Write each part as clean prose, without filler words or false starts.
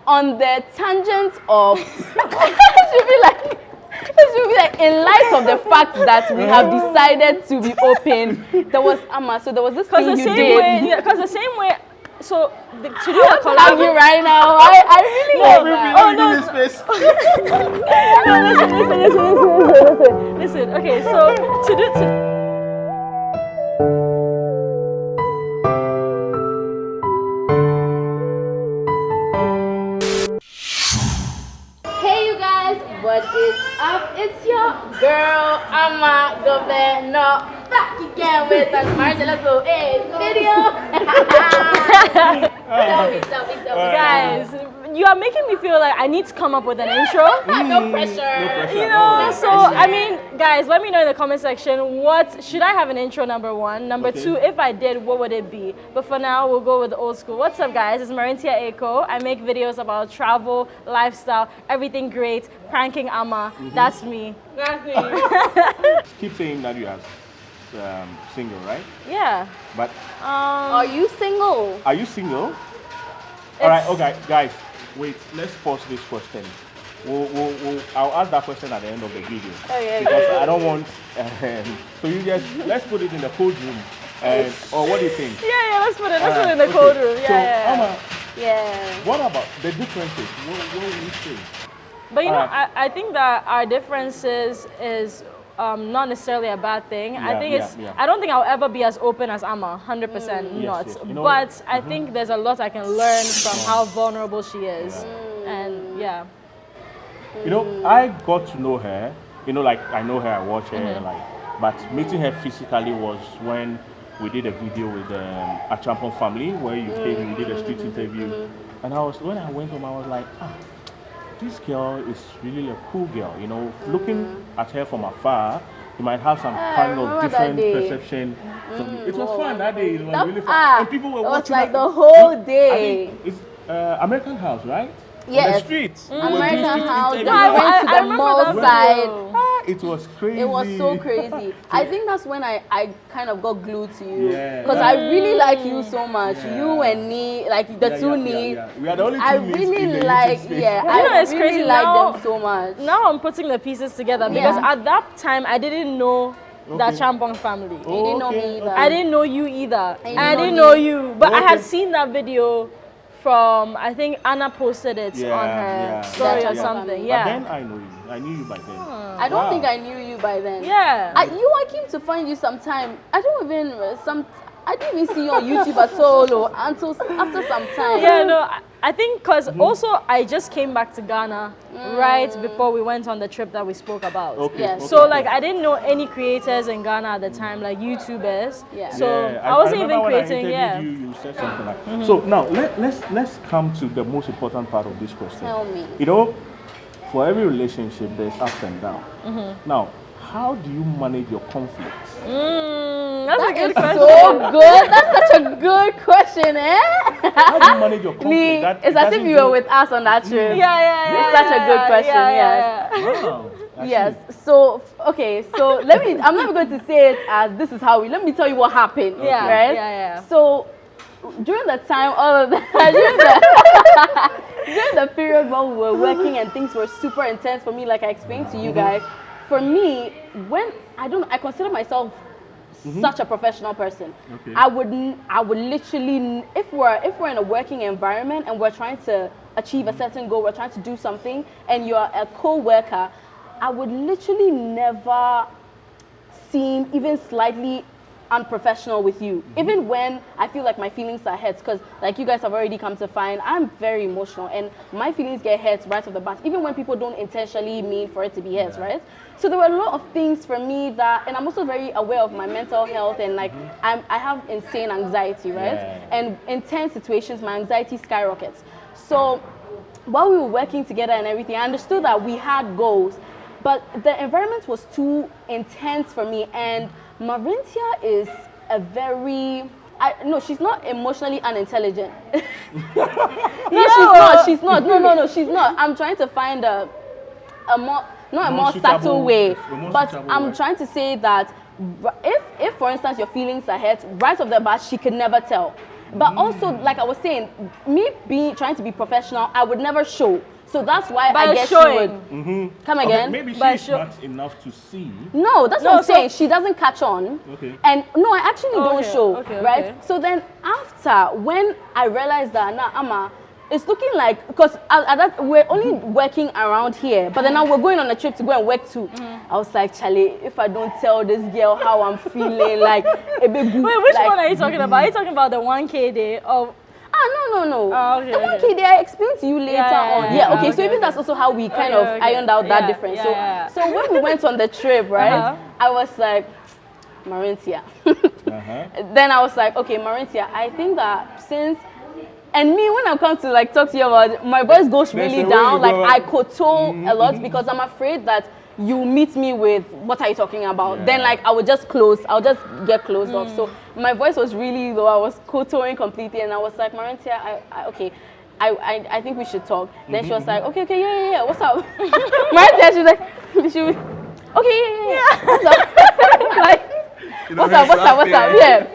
on the tangent of, it should be like, in light of the fact that we have decided to be open, there was so there was this thing you did. Because the same way, so to do a collab you right now, I really love that. Listen. Okay, so to do. What is up? It's your girl, amagovernor, back again with a Marcelo video. Tell me. Guys, you are making me feel like I need to come up with an intro. No pressure. You know, so I mean, guys, let me know in the comment section, what should I have an intro, number one? Number two, if I did, what would it be? But for now, we'll go with the old school. What's up, guys? It's Marintia Eko. I make videos about travel, lifestyle, everything great, pranking Ama. That's me. Keep saying that you are single, right? Yeah. But are you single? Are you single? All right, okay, guys. Wait, let's pause this question. I'll ask that question at the end of the video. Because I don't want. So you just let's put it in the code room. Or what do you think? Yeah, let's put it in the code room. Yeah. Yeah. What about the differences? What would you say? But you know, I think that our differences is not necessarily a bad thing. I think I don't think I'll ever be as open as Ama, 100% not. Yes. You know, but I think there's a lot I can learn from how vulnerable she is. And yeah. You know, I got to know her, you know, like I know her, I watch her, but meeting her physically was when we did a video with a Champon family where you came, we did a street interview. And when I went home, I was like, this girl is really a cool girl, you know. Looking at her from afar, you might have some kind of different perception. It was fun that day. It was really fun. And people were watching. It was like the whole day. I think it's American House, right? Yes. On the streets. American House. We I went to the mall side. It was crazy. It was so crazy. I think that's when I kind of got glued to you. Because I really like you so much. You and me, like the two Nee. We are the only two I really like, it's really crazy. like them so much. Now I'm putting the pieces together because at that time I didn't know that Champon family. You didn't know me either. I didn't know you either. I didn't know you. But I had seen that video from, I think Anna posted it on her story or something. But then I know you. I knew you by then. I don't think I knew you by then. Yeah. I came to find you sometime. I didn't even see you on YouTube at all until after some time. Yeah, no, I think because also I just came back to Ghana right before we went on the trip that we spoke about. So like I didn't know any creators in Ghana at the time, like YouTubers. So I wasn't even creating. You said something like. So now let's come to the most important part of this question. Tell me. You know, for every relationship there's ups and downs. Now, how do you manage your conflicts? That's a good question. So good. That's such a good question, eh? How do you manage your conflict? It's as if you were with us on that trip. It's such a good question. Wow. Yes. So so I'm not going to say it as this is how let me tell you what happened. Right? So during the time, during the period when we were working and things were super intense for me, like I explained to you guys, for me, when I consider myself such a professional person. I would literally, if we're in a working environment and we're trying to achieve a certain goal, we're trying to do something, and you're a co-worker, I would literally never seem even slightly unprofessional with you, even when I feel like my feelings are hurt, because like you guys have already come to find, I'm very emotional and my feelings get hurt right off the bat, even when people don't intentionally mean for it to be hurt, right? So there were a lot of things for me that, and I'm also very aware of my mental health, and like I have insane anxiety, right? And in tense situations, my anxiety skyrockets. So while we were working together and everything, I understood that we had goals, but the environment was too intense for me. And Marintia is a very, no, she's not emotionally unintelligent. She's not. No, she's not. I'm trying to find a more subtle way, but I'm trying to say that if for instance your feelings are hurt, right off the bat, she could never tell. But also, like I was saying, me trying to be professional, I would never show. So that's why I guess showing. she would come again. Maybe she's smart enough to see. No, that's what I'm saying. She doesn't catch on. Okay. And no, I actually don't show. Okay, right? okay. So then after, when I realized that now Ama, it's looking like, because we're only working around here, but then now we're going on a trip to go and work too. I was like, Charlie, if I don't tell this girl how I'm feeling, like a big Wait, which one are you talking about? Are you talking about the 1K day of? No. Oh, okay, the 1K day I explain to you later on. Yeah, okay. So even that's also how we kind of ironed out that difference. So when we went on the trip, right, I was like, Marintia. Then I was like, okay, Marintia, I think that since. And me, when I come to like talk to you about it, my voice goes really down. Like I koto a lot because I'm afraid that you meet me with what are you talking about? Then like I would just I'll just get closed off. So my voice was really low. I was kotoing completely, and I was like, Marintia, I think we should talk. Then she was like, okay, yeah, what's up? Marintia, she's like, okay, yeah. What's up? Like, what's up? Yeah.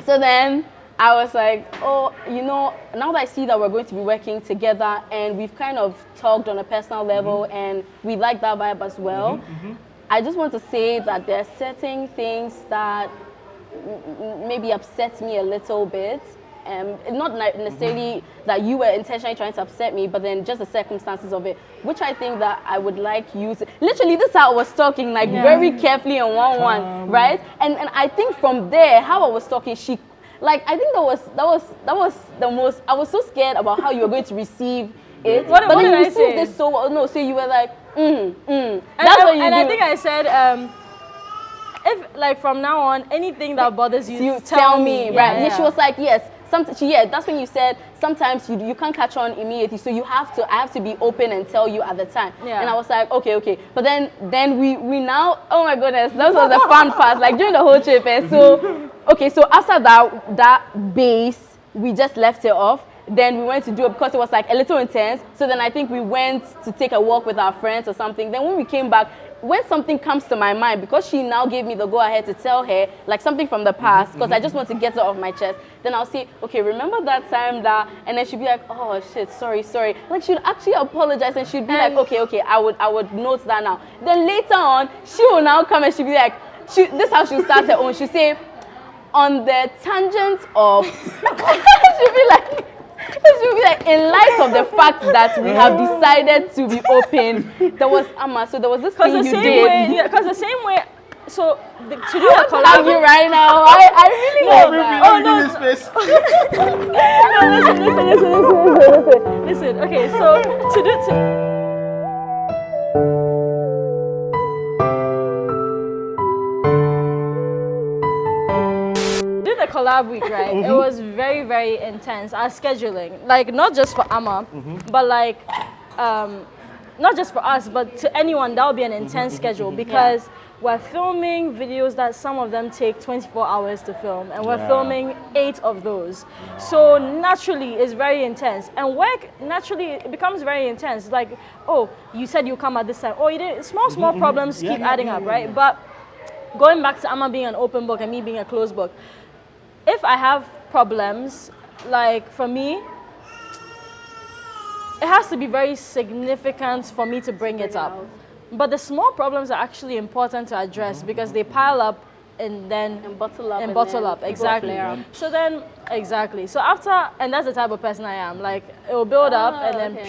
So then. I was like, oh, you know, now that I see that we're going to be working together and we've kind of talked on a personal level and we like that vibe as well, I just want to say that there are certain things that maybe upset me a little bit. Not necessarily that you were intentionally trying to upset me, but then just the circumstances of it, which I think that I would like you to. Literally, this is how I was talking, like very carefully and one, right? And I think from there, how I was talking, like I think that was the most. I was so scared about how you were going to receive it. What did I say? This so well. No, so you were like, That's what you do. I think I said, if like from now on anything that bothers you tell me. Right? Yeah. She was like, yes. That's when you said sometimes you can't catch on immediately, so I have to be open and tell you at the time. Yeah. And I was like, okay. But then we now, oh my goodness, that was the fun part, like during the whole trip. And so, okay, so after that base, we just left it off. Then we went to do it because it was like a little intense. So then I think we went to take a walk with our friends or something. Then when we came back, when something comes to my mind, because she now gave me the go-ahead to tell her, like something from the past, because I just want to get it off my chest, then I'll say, okay, remember that time that, and then she'd be like, oh shit, sorry. Like she'd actually apologize and she'd be like, okay, I would note that now. Then later on, she will now come and she'd be like, this is how she'll start her own. She'll say, on the tangent of, she'll be like, in light of the fact that we have decided to be open, there was Amma, so there was this thing you did. Because the same way, so to do a collab. You right now, I really love that. Oh no! Listen. Okay, so to do. Collab week, right? It was very, very intense. Our scheduling, like not just for Amma, but like not just for us, but to anyone, that would be an intense schedule because we're filming videos that some of them take 24 hours to film, and we're filming 8 of those. So naturally, it's very intense, and work naturally it becomes very intense. Like, oh, you said you come at this time. Oh, you did. Small problems keep adding up, right? But going back to Amma being an open book and me being a closed book. If I have problems, like for me, it has to be very significant for me to bring it up. But the small problems are actually important to address because they pile up and bottle up. Exactly. So then, exactly. So after, and that's the type of person I am. Like it will build up and then,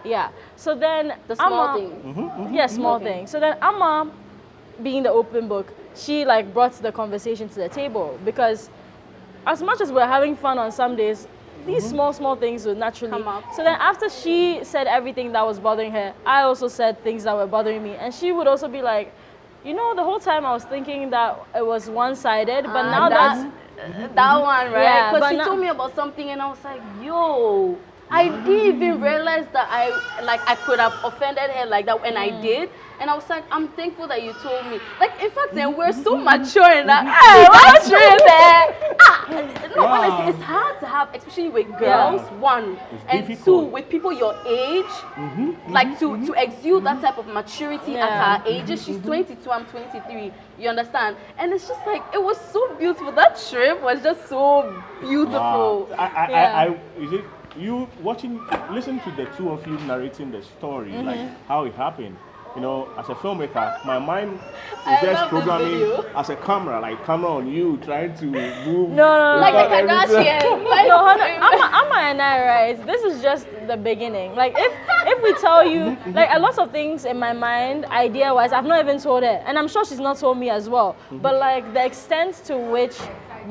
yeah. So then, the small thing. Yeah, small thing. So then Amma, being the open book, she like brought the conversation to the table because as much as we're having fun on some days, these small things would naturally come up. So then after she said everything that was bothering her, I also said things that were bothering me. And she would also be like, you know, the whole time I was thinking that it was one-sided, but now that one, right? Because she told me about something and I was like, yo, I didn't even realize that I could have offended her like that, and I did. And I was like, I'm thankful that you told me. Like, in fact, then we're so mature in that. Hey, what's no, honestly, it's hard to have, especially with girls, one, and two, with people your age, like to exude that type of maturity at her ages. She's 22, I'm 23. You understand? And it's just like, it was so beautiful. That trip was just so beautiful. Wow. Is it you listen to the two of you narrating the story, like how it happened? You know, as a filmmaker, my mind is just programming as a camera on you, trying to move. No. Like the Kardashians. No, Amma and I, right? This is just the beginning. Like, if we tell you, like, a lot of things in my mind, idea-wise, I've not even told her, and I'm sure she's not told me as well. But like the extent to which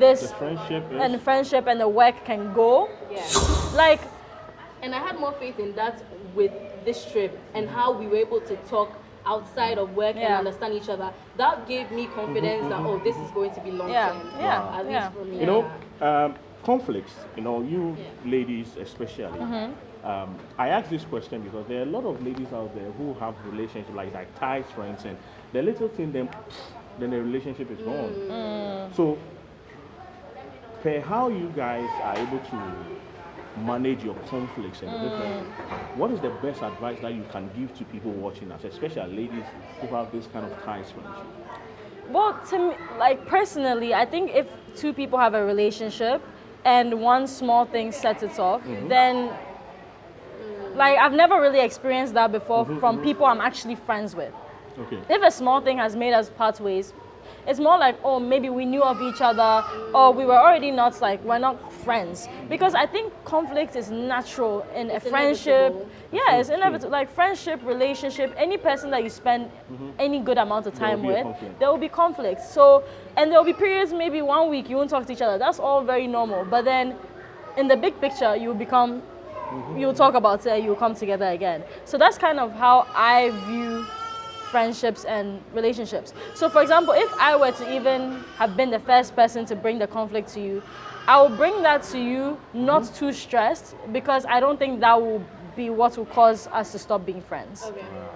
this friendship and the work can go, like. And I had more faith in that with this trip and how we were able to talk outside of work and understand each other. That gave me confidence that, this is going to be long term. At least for me. You know, conflicts, you know, you ladies especially. I ask this question because there are a lot of ladies out there who have relationships like ties, friends, and the little thing, then the relationship is gone. So, how you guys are able to manage your conflicts and different. What is the best advice that you can give to people watching us, especially ladies who have this kind of ties friendship? Well, to me, like personally, I think if two people have a relationship and one small thing sets it off, then like I've never really experienced that before from people I'm actually friends with. Okay. If a small thing has made us part ways, it's more like, maybe we knew of each other, or we were already we're not friends. Because I think conflict is natural in a friendship. Yeah, it's inevitable. Like friendship, relationship, any person that you spend any good amount of time with, there will be conflict. So, and there will be periods, maybe 1 week, you won't talk to each other. That's all very normal. But then, in the big picture, you'll talk about it, you'll come together again. So that's kind of how I view friendships and relationships. So for example, if I were to even have been the first person to bring the conflict to you, I will bring that to you not too stressed, because I don't think that will be what will cause us to stop being friends,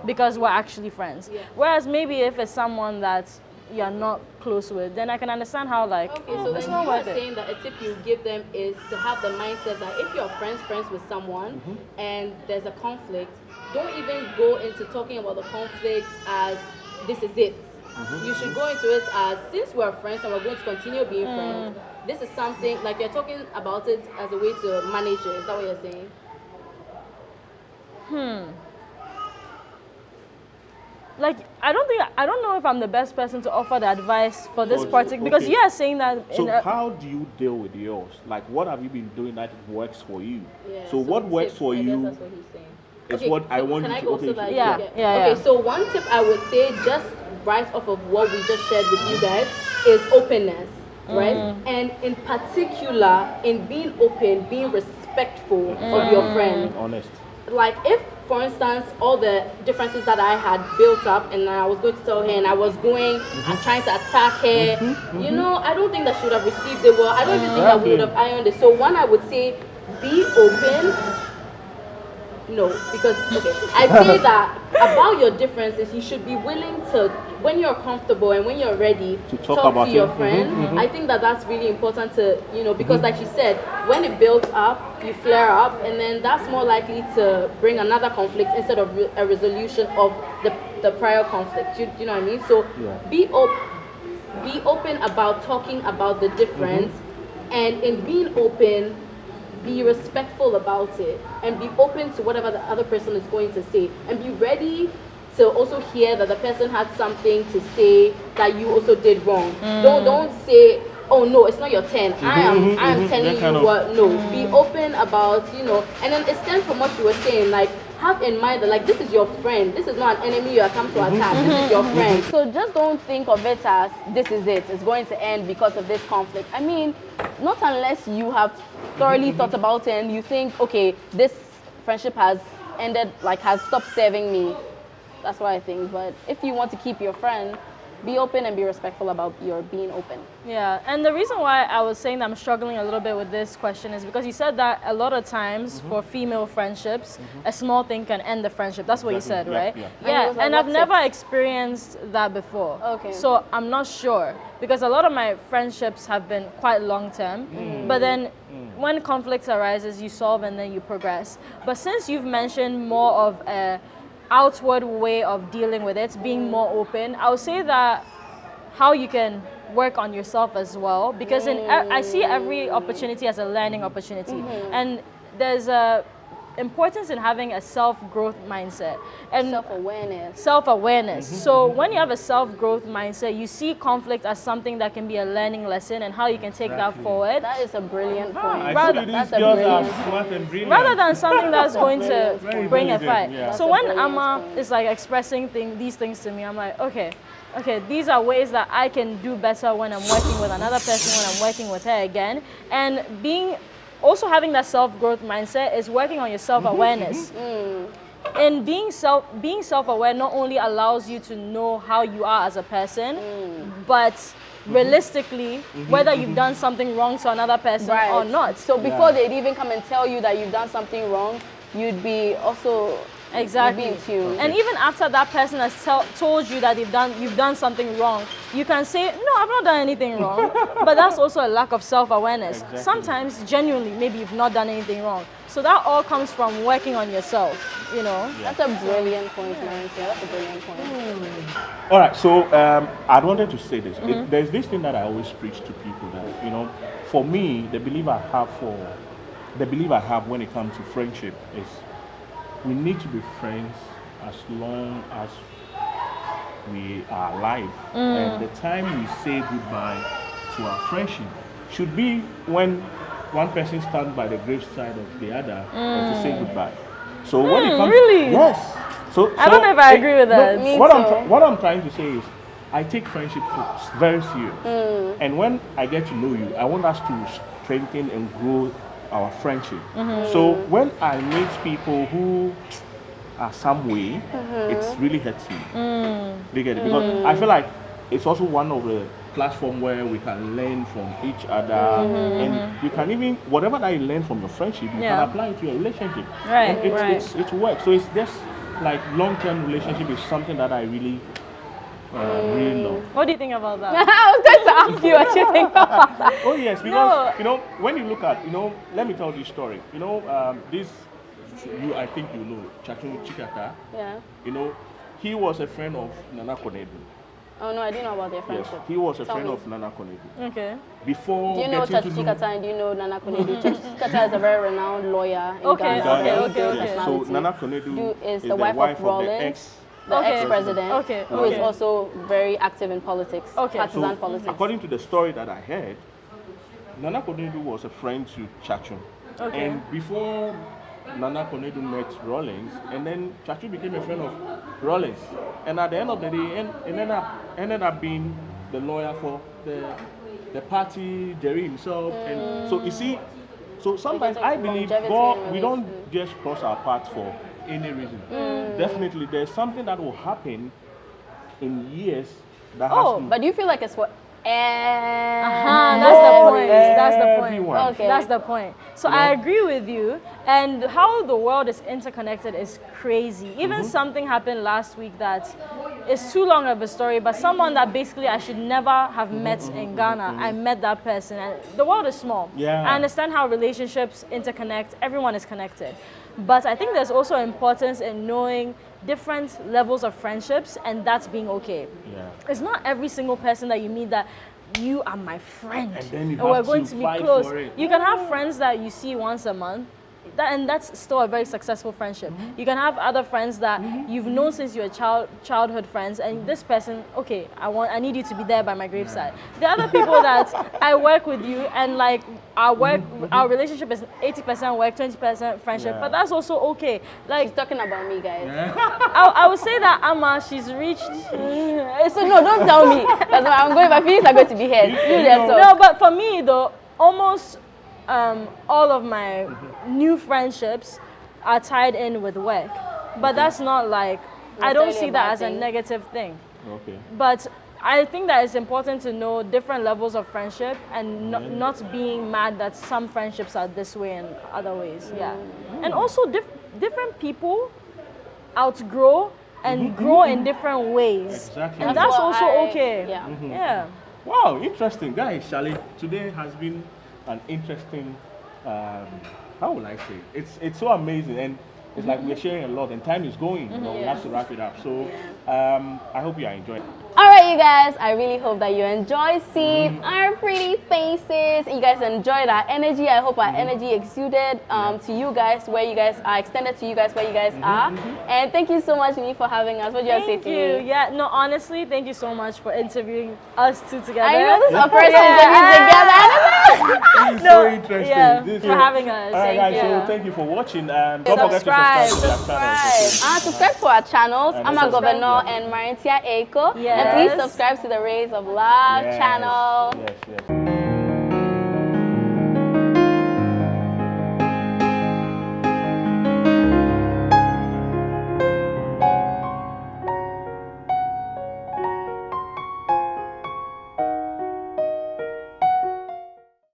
because we're actually friends. Whereas maybe if it's someone that you're not close with, then I can understand how so it's then not you worth are it. saying that a tip you give them is to have the mindset that if you're friends with someone and there's a conflict, don't even go into talking about the conflict as this is it. You should go into it as, since we're friends and we're going to continue being friends, this is something, like you're talking about it as a way to manage it. Is that what you're saying? Like, I don't know if I'm the best person to offer the advice for this particular, because you are saying that. So how do you deal with yours? Like, what have you been doing that works for you? Yeah, so what works for you? That's what he's saying. It's what I want you to. Okay, so one tip I would say, just right off of what we just shared with you guys, is openness, right? And in particular, in being open, being respectful of your friend. Honest. Like if, for instance, all the differences that I had built up and I was going to tell her and I was going and trying to attack her, you know, I don't think that she would have received it well. I don't even think that we would have ironed it. So one, I would say, be open. No, because, I say that about your differences, you should be willing to, when you're comfortable and when you're ready to talk to your friend. I think that that's really important to, because like she said, when it builds up, you flare up, and then that's more likely to bring another conflict instead of a resolution of the prior conflict. You know what I mean? So be open about talking about the difference, and in being open, be respectful about it and be open to whatever the other person is going to say, and be ready to also hear that the person had something to say that you also did wrong. Don't say, oh no, it's not your turn. I am telling you what. No, be open about, and then it stems from what you were saying, like have in mind that this is your friend. This is not an enemy you are come to attack. This is your friend. So just don't think of it as this is it. It's going to end because of this conflict. I mean, not unless you have thoroughly thought about it and you think, okay, this friendship has ended, has stopped serving me. That's what I think. But if you want to keep your friend, be open and be respectful about your being open. Yeah, and the reason why I was saying that I'm struggling a little bit with this question is because you said that a lot of times for female friendships, a small thing can end the friendship. That's what you said, right? Yeah, and I've never experienced that before. Okay. So I'm not sure because a lot of my friendships have been quite long term, but then when conflict arises, you solve and then you progress. But since you've mentioned more of a outward way of dealing with it, being more open, I would say that how you can work on yourself as well, because I see every opportunity as a learning opportunity, and there's a importance in having a self-growth mindset and self-awareness. So when you have a self-growth mindset, you see conflict as something that can be a learning lesson and how you can take that forward. That is a brilliant point. Rather than something that's going to bring a fight. Yeah. So when Amma is like expressing these things to me, I'm like, okay, these are ways that I can do better when I'm working with another person, when I'm working with her again. And also having that self-growth mindset is working on your self-awareness. And being self-aware not only allows you to know how you are as a person, but realistically, whether you've done something wrong to another person or not. So before they'd even come and tell you that you've done something wrong, you'd be also exactly in tune. And even after that person has told you that you've done something wrong, you can say, no, I've not done anything wrong. But that's also a lack of self-awareness. Exactly. Sometimes genuinely maybe you've not done anything wrong. So that all comes from working on yourself, you know. That's a brilliant point, Marintia. That's a brilliant point. All right, so I wanted to say this. There's this thing that I always preach to people that, you know, for me, the belief I have when it comes to friendship is we need to be friends as long as we are alive. And the time we say goodbye to our friendship should be when one person stands by the graveside of the other and to say goodbye. So when it comes, really? Yes. So I don't know if I agree with that. What I'm trying to say is, I take friendship very serious. And when I get to know you, I want us to strengthen and grow our friendship. So when I meet people who are some way, it really hurts me. They get it? Because I feel like it's also one of the platform where we can learn from each other, and you can even, whatever that you learn from your friendship, you can apply it to your relationship. Right, and it works. So it's just like long-term relationship is something that I really really love. What do you think about that? I was going to ask you what you think about that. Oh yes, because you know, when you look at, you know, let me tell you this story. You know, I think you know Chachun Chikata. Yeah. You know, he was a friend of Nana Konedu. Oh no, I didn't know about their friendship. Yes, he was a friend of Nana Konedu. Okay. Before do you know Chachi Chikata and do you know Nana Konedu? Chachi Chikata is a very renowned lawyer in Ghana. Okay. So Nana Konedu is the wife of Rollins, the ex-president, who is also very active in politics, partisan politics. According to the story that I heard, Nana Konedu was a friend to Chachun. Okay. And before Nana Konedu met Rollins, and then Chachu became a friend of Rollins. And at the end of the day, ended up being the lawyer for the party, Jerry himself. And so you see, so sometimes I believe God, we don't just cross our paths for any reason. Definitely, there's something that will happen in years that has to... but do you feel like it's for that's the point. That's the point. Okay. That's the point. So I agree with you. And how the world is interconnected is crazy. Even something happened last week that is too long of a story, but someone that basically I should never have met in Ghana, I met that person. And the world is small. Yeah. I understand how relationships interconnect. Everyone is connected. But I think there's also importance in knowing different levels of friendships, and that's being okay. Yeah. It's not every single person that you meet that you are my friend and then we're going to be close. You can have friends that you see once a month, and that's still a very successful friendship. You can have other friends that you've known since you were childhood friends, and this person, okay, I need you to be there by my graveside. The other people that I work with you, and like our relationship is 80% work, 20% friendship, but that's also okay. Like, she's talking about me, guys. I would say that Amma, she's reached. So no, don't tell me. That's why I'm going. My feelings are going to be hurt. No, but for me though, almost all of my new friendships are tied in with work, but that's not like, I don't see that as a negative thing. Okay. But I think that it's important to know different levels of friendship and not being mad that some friendships are this way and other ways. Yeah. And also different people outgrow and grow in different ways. Exactly. And that's also okay. Yeah. Yeah. Wow, interesting, guys. Charlie, today has been an interesting. How will I say? It's so amazing, and it's like we're sharing a lot, and time is going. You know, we have to wrap it up. So, I hope you are enjoying. All right, you guys, I really hope that you enjoy seeing our pretty faces. You guys enjoyed our energy. I hope our energy exuded to you guys, where you guys are, extended to you guys where you guys are. And thank you so much, Nini, for having us. What do you have to say to me? Yeah, no, honestly, thank you so much for interviewing us two together. I know this is our first interview together. This is so interesting. Yeah, This for having us. All right, guys, Thank you. so thank you for watching. Don't forget to subscribe to our channel. Subscribe to our channels, And amagovernor and Marintia Eiko. Yes. And please subscribe to the Rays of Love channel. Yes.